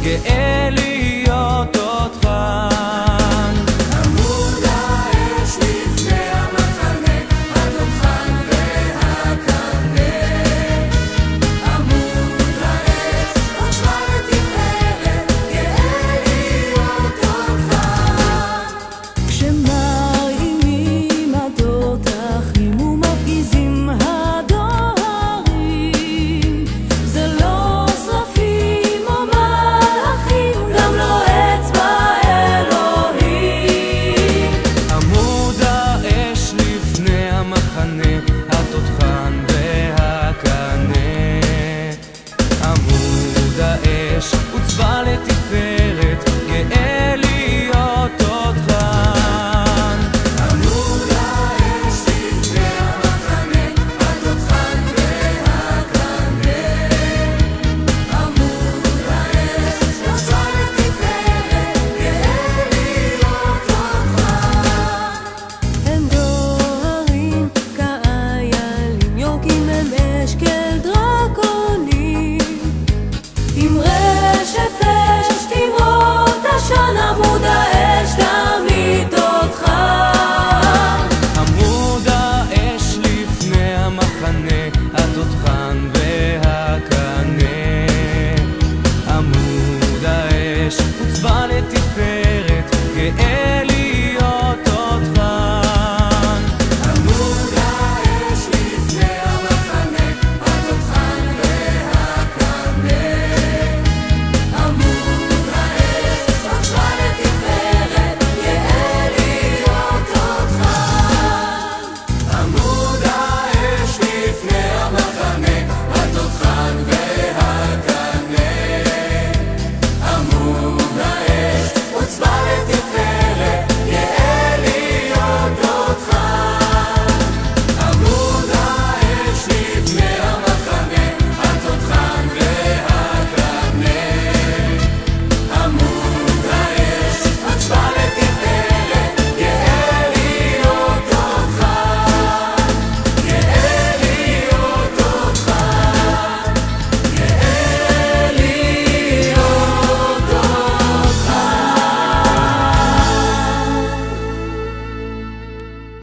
גאה להיות אותך. עמוד האש לפני המחנה, הדוכן והקנה. עמוד האש עוצמה ותפארת, גאה להיות אותך. כשמרימים התותחים ומפגיזים הדוהרים, זה לא שרפים או מלאכים, גם לא אצבע אלוהים. עמוד האש לפני המחנה, התותחן והקנה. עמוד האש עוצבה לתפארת, גאה להיות אותך. עמוד האש לפני המחנה, התותחן והקנה. עמוד האש עוצמה לתפארת, גאה להיות אותך. הם דוהרים כאיילים, יורקים הם אש כדרקונים. עם רשף אש תמרות עשן, עמוד האש תמיט אותך. עמוד האש לפני המחנה, התותחן